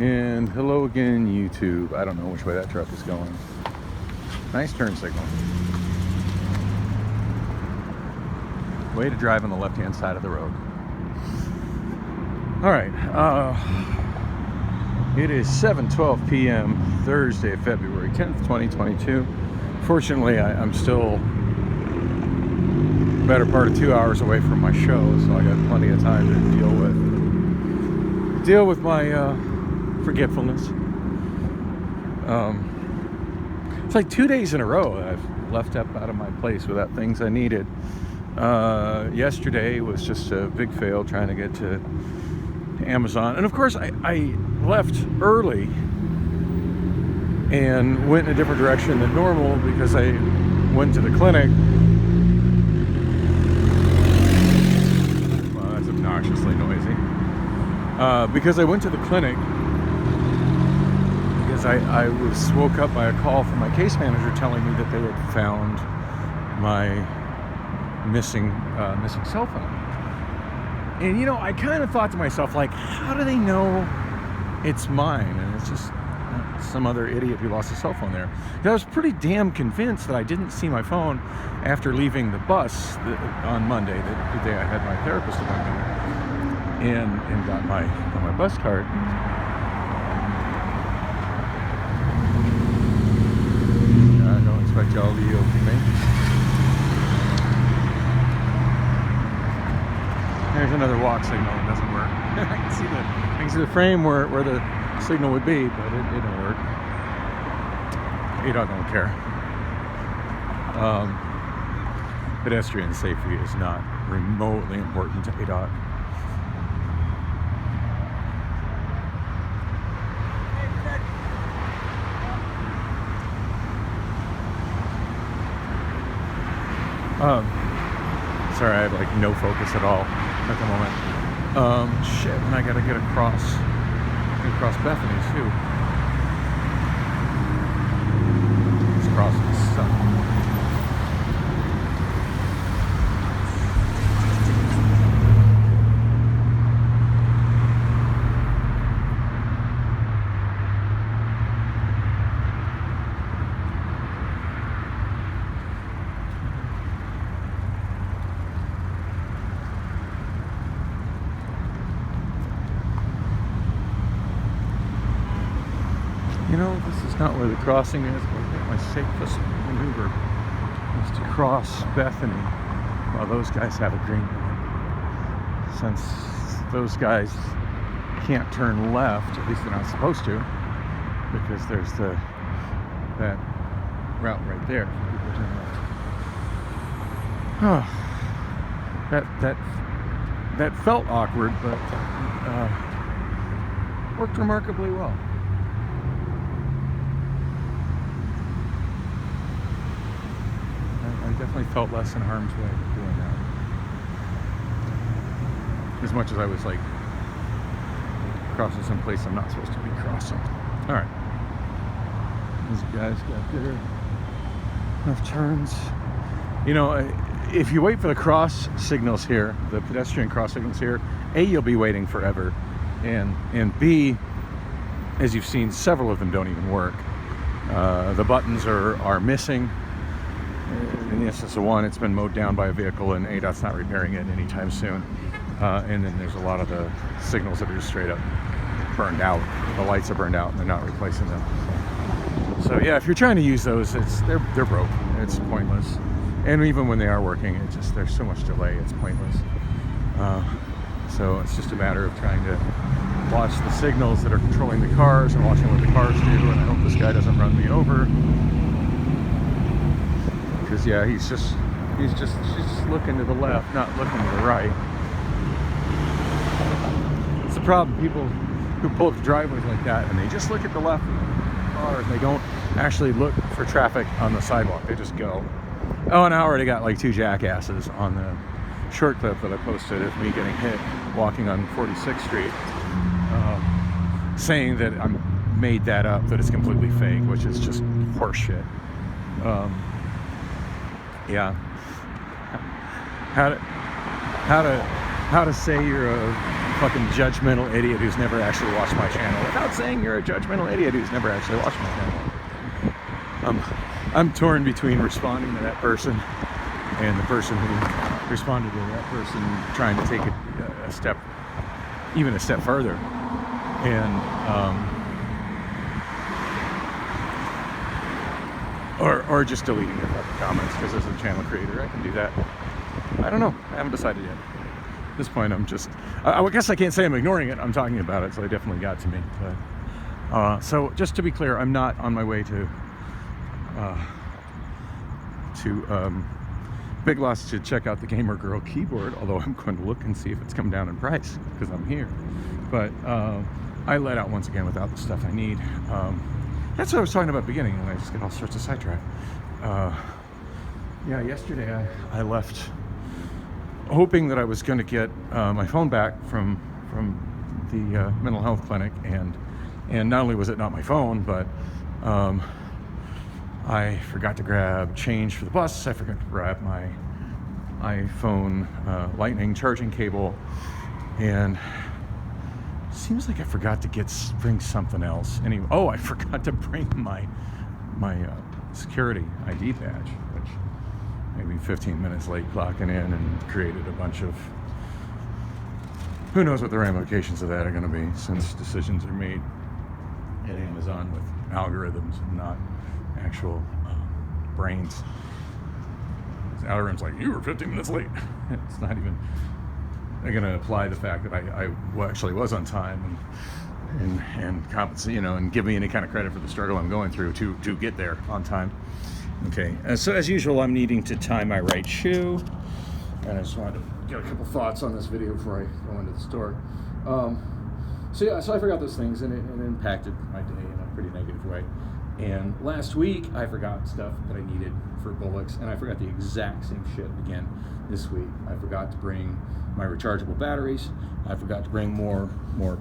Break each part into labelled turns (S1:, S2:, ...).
S1: And hello again, YouTube. I don't know which way that truck is going. Nice turn signal. Way to drive on the left-hand side of the road. All right. It is 7:12 p.m. Thursday, February 10th, 2022. Fortunately, I'm still the better part of 2 hours away from my show, so I got plenty of time to deal with my forgetfulness. It's like 2 days in a row I've left up out of my place without things I needed. Yesterday was just a big fail trying to get to Amazon, and of course I left early and went in a different direction than normal because I went to the clinic. Well, that's obnoxiously noisy. Because I went to the clinic because I was woke up by a call from my case manager telling me that they had found my missing cell phone. And you know, I kind of thought to myself, like, how do they know it's mine? And it's just some other idiot who lost his cell phone there. I was pretty damn convinced that I didn't see my phone after leaving the bus on Monday, the day I had my therapist appointment, and got my bus card. I don't expect y'all to yield to me. There's another walk signal that doesn't work. I can see the frame where the signal would be, but it didn't work. ADOT don't care. Pedestrian safety is not remotely important to ADOT. Sorry, I have like no focus at all at the moment. Shit, and I gotta get across Bethany too. Let's cross the sun. You know, this is not where the crossing is, but my safest maneuver is to cross Bethany while those guys have a green light. Since those guys can't turn left, at least they're not supposed to, because there's that route right there for people to turn left. That felt awkward, but worked remarkably well. I definitely felt less in harm's way doing that. As much as I was like crossing some place I'm not supposed to be crossing. Alright. These guys got their enough turns. You know, if you wait for the cross signals here, the pedestrian cross signals here, A, you'll be waiting forever. And B, as you've seen, several of them don't even work. The buttons are missing. In the instance of one, it's been mowed down by a vehicle and ADOT's not repairing it anytime soon. And then there's a lot of the signals that are just straight up burned out. The lights are burned out and they're not replacing them. So yeah, if you're trying to use those, they're broke. It's pointless. And even when they are working, there's so much delay, it's pointless. So it's just a matter of trying to watch the signals that are controlling the cars and watching what the cars do, and I hope this guy doesn't run me over. Because yeah, he's just looking to the left, not looking to the right. It's the problem, people who pull up to driveways like that and they just look at the left of the car and they don't actually look for traffic on the sidewalk, they just go. Oh, and I already got like 2 jackasses on the short clip that I posted of me getting hit walking on 46th Street, saying that I made that up, that it's completely fake, which is just horseshit. Yeah. How to say you're a fucking judgmental idiot who's never actually watched my channel, without saying you're a judgmental idiot who's never actually watched my channel. I'm torn between responding to that person and the person who responded to that person trying to take a step, even a step further. And or just deleting their fucking comments, because as a channel creator I can do that. I don't know, I haven't decided yet. At this point I'm just, I guess I can't say I'm ignoring it, I'm talking about it, so it definitely got to me. But, so just to be clear, I'm not on my way to Big Lots to check out the Gamer Girl keyboard, although I'm going to look and see if it's come down in price, because I'm here. But I let out once again without the stuff I need. That's what I was talking about at the beginning, and I just get all sorts of sidetracked. Yeah, yesterday I left hoping that I was going to get my phone back from the mental health clinic, and not only was it not my phone, but I forgot to grab change for the bus. I forgot to grab my iPhone lightning charging cable, and seems like I forgot to bring something else. Anyway, oh, I forgot to bring my security ID badge, which maybe 15 minutes late clocking in, and created a bunch of, who knows what the ramifications of that are going to be, since decisions are made at Amazon with algorithms and not actual brains. The algorithm's like, you were 15 minutes late. It's not even, they're going to apply the fact that I actually was on time and compensate, and give me any kind of credit for the struggle I'm going through to get there on time. Okay, so as usual, I'm needing to tie my right shoe, and I just wanted to get a couple thoughts on this video before I go into the store. So I forgot those things, and it impacted my day in a pretty negative way. And last week, I forgot stuff that I needed for Bullocks, and I forgot the exact same shit again this week. I forgot to bring my rechargeable batteries. I forgot to bring more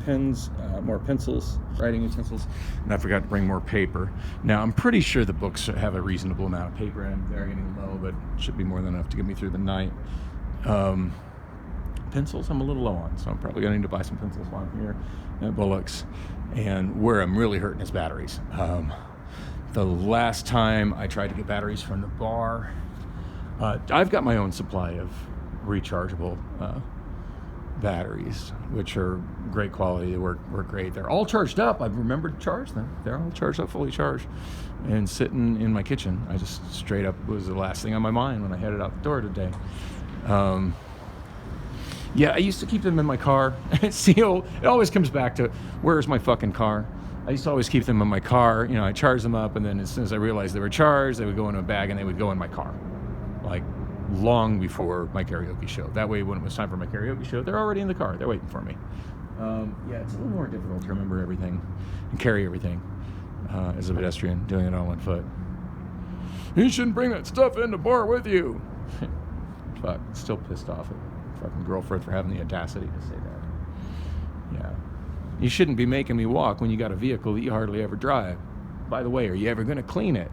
S1: pens, more pencils, writing utensils, and I forgot to bring more paper. Now, I'm pretty sure the books have a reasonable amount of paper in them. They're getting low, but it should be more than enough to get me through the night. Pencils, I'm a little low on, so I'm probably going to need to buy some pencils while I'm here at Bullocks. And where I'm really hurting is batteries. The last time I tried to get batteries from the bar, I've got my own supply of rechargeable batteries, which are great quality. They work great. They're all charged up. I've remembered to charge them. They're all charged up, fully charged, and sitting in my kitchen. I just straight up was the last thing on my mind when I headed out the door today. Yeah, I used to keep them in my car. See, it always comes back to, where's my fucking car? I used to always keep them in my car. I charged them up, and then as soon as I realized they were charged, they would go in a bag and they would go in my car, like long before my karaoke show. That way, when it was time for my karaoke show, they're already in the car. They're waiting for me. Yeah, it's a little more difficult to remember everything and carry everything as a pedestrian, doing it all on foot. You shouldn't bring that stuff in the bar with you. Fuck, still pissed off at fucking girlfriend for having the audacity to say that. Yeah. You shouldn't be making me walk when you got a vehicle that you hardly ever drive. By the way, are you ever going to clean it?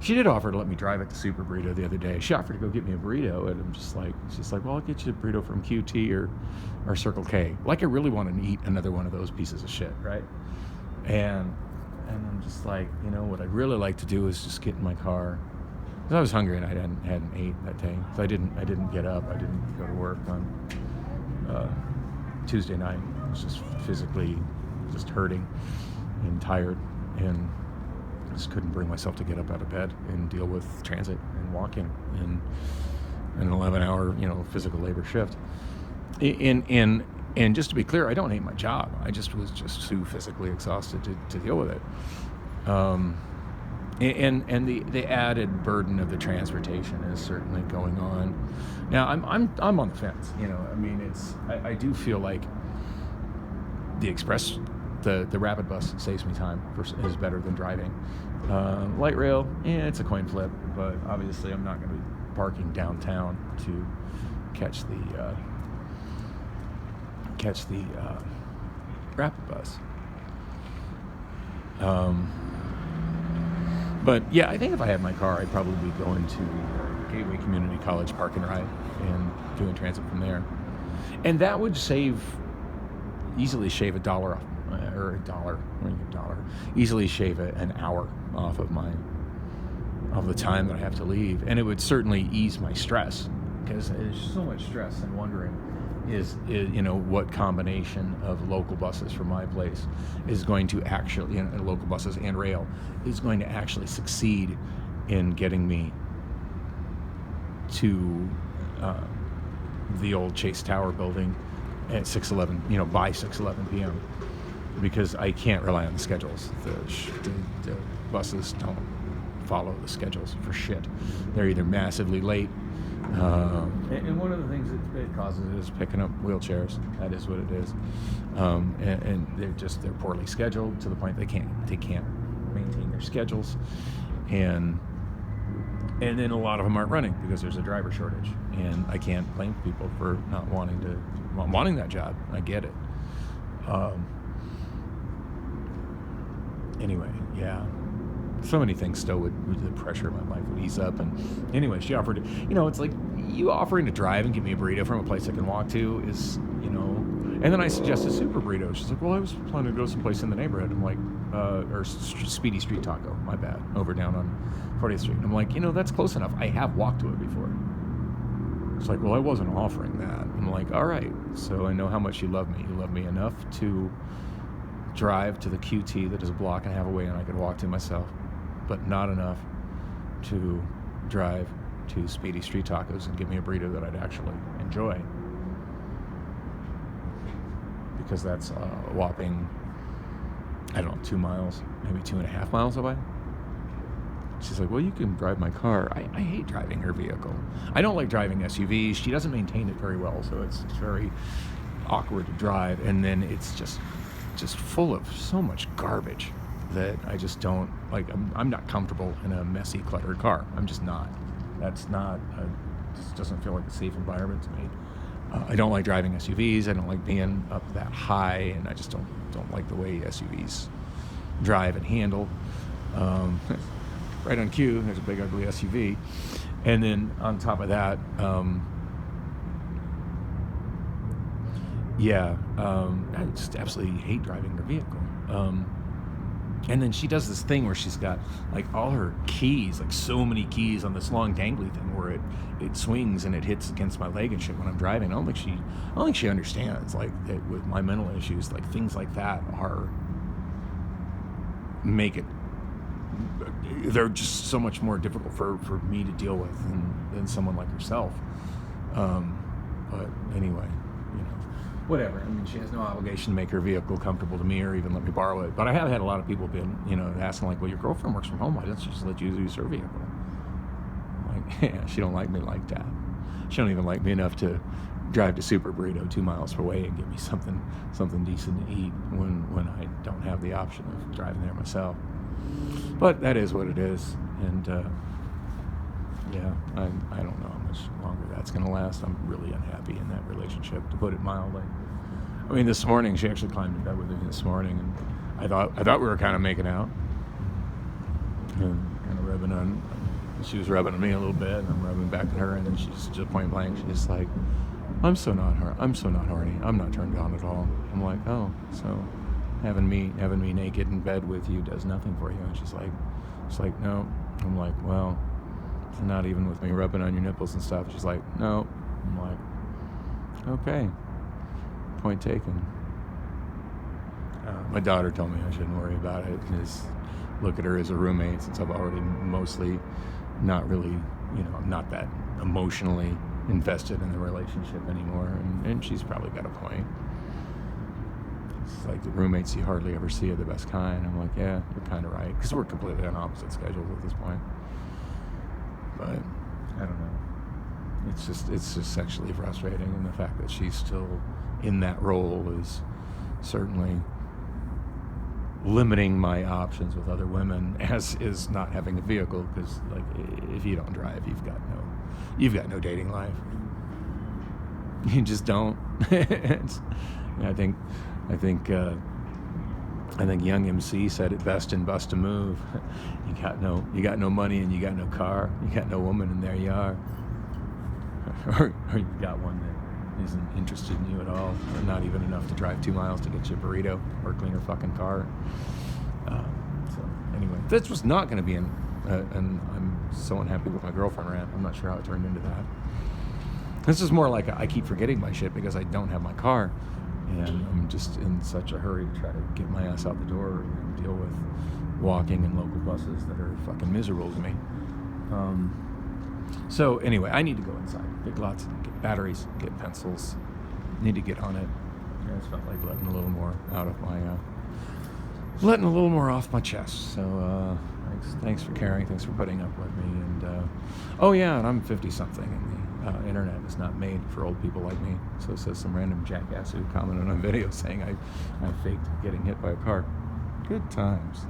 S1: She did offer to let me drive it to Super Burrito the other day. She offered to go get me a burrito, and I'm just like, she's like, well, I'll get you a burrito from QT or Circle K. Like, I really want to eat another one of those pieces of shit, right? And I'm just like, what I'd really like to do is just get in my car. Because I was hungry and I hadn't ate that day. So I didn't get up. I didn't go to work on Tuesday night. I was just physically just hurting and tired, and I just couldn't bring myself to get up out of bed and deal with transit and walking and an 11-hour physical labor shift. And just to be clear, I don't hate my job. I just was just too physically exhausted to deal with it. And the added burden of the transportation is certainly going on. Now I'm on the fence. I do feel like the express, the rapid bus saves me time, is better than driving. Light rail, it's a coin flip, but obviously I'm not going to be parking downtown to catch the rapid bus. But yeah, I think if I had my car, I'd probably be going to Gateway Community College Park and Ride and doing transit from there. And that would easily shave $1 off, or easily shave an hour off of the time that I have to leave. And it would certainly ease my stress, because there's so much stress and wondering is what combination of local buses from my place is going to actually, local buses and rail, is going to actually succeed in getting me to the old Chase Tower building at 6:11, by 6:11 p.m. because I can't rely on the schedules. The buses don't follow the schedules for shit. They're either massively late, and one of the things that it causes is picking up wheelchairs. That is what it is, and they're poorly scheduled to the point they can't maintain their schedules, and then a lot of them aren't running because there's a driver shortage, and I can't blame people for not wanting that job. I get it. Anyway, yeah. So many things still the pressure of my life would ease up. And anyway, she offered, it's like you offering to drive and give me a burrito from a place I can walk to is, and then I suggested Super Burrito. She's like, well, I was planning to go someplace in the neighborhood. I'm like, or Speedy Street Taco, my bad, over down on 40th Street. I'm like, that's close enough. I have walked to it before. It's like, well, I wasn't offering that. I'm like, all right. So I know how much you love me. You love me enough to drive to the QT that is a block and a half away and I could walk to myself, but not enough to drive to Speedy Street Tacos and give me a burrito that I'd actually enjoy. Because that's a whopping, 2 miles, maybe 2.5 miles away. She's like, well, you can drive my car. I hate driving her vehicle. I don't like driving SUVs. She doesn't maintain it very well, so it's very awkward to drive. And then it's just full of so much garbage that I just don't like. I'm not comfortable in a messy, cluttered car. I'm just not. That's not. Just doesn't feel like a safe environment to me. I don't like driving SUVs. I don't like being up that high, and I just don't like the way SUVs drive and handle. Right on cue, there's a big ugly SUV, and then on top of that, I just absolutely hate driving her vehicle. And then she does this thing where she's got like all her keys, like so many keys on this long dangly thing where it swings and it hits against my leg and shit when I'm driving. I don't think she understands like that with my mental issues, like things like that they're just so much more difficult for me to deal with than someone like herself. But anyway, whatever. I mean, she has no obligation to make her vehicle comfortable to me or even let me borrow it. But I have had a lot of people been, asking like, well, your girlfriend works from home. Why doesn't she just let you use her vehicle? I'm like, yeah, she don't like me like that. She don't even like me enough to drive to Super Burrito 2 miles away and get me something decent to eat when I don't have the option of driving there myself. But that is what it is. And, I don't know how much longer that's going to last. I'm really unhappy in that relationship, to put it mildly. I mean, this morning, she actually climbed in bed with me this morning, and I thought we were kind of making out. And kind of rubbing on, she was rubbing on me a little bit, and I'm rubbing back at her, and then she's just point blank, she's like, I'm so not horny. I'm not turned on at all. I'm like, oh, so having me naked in bed with you does nothing for you? And she's like, no. I'm like, well, not even with me rubbing on your nipples and stuff. She's like, no. I'm like, okay, point taken. My daughter told me I shouldn't worry about it, because look at her as a roommate, since I've already mostly not really, not that emotionally invested in the relationship anymore, and she's probably got a point. It's like the roommates you hardly ever see are the best kind. I'm like, yeah, you're kind of right, because we're completely on opposite schedules at this point. But I don't know. It's just sexually frustrating, and the fact that she's still in that role is certainly limiting my options with other women, as is not having a vehicle, because like if you don't drive, you've got no dating life. You just don't. I think Young MC said it best in Bust a Move. You got no money and you got no car. You got no woman, and there you are. or you got one isn't interested in you at all, and not even enough to drive 2 miles to get you a burrito or clean her fucking car. So anyway, this was not going to be and I'm so unhappy with my girlfriend rant. I'm not sure how it turned into that. This is more like I keep forgetting my shit because I don't have my car, and I'm just in such a hurry to try to get my ass out the door and deal with walking and local buses that are fucking miserable to me. So anyway, I need to go inside, get batteries, get pencils, need to get on it. I just felt like letting a little more off my chest. So thanks for caring, thanks for putting up with me. And oh yeah, and I'm 50 something, and the internet is not made for old people like me. So says some random jackass who commented on a video saying I faked getting hit by a car. Good times.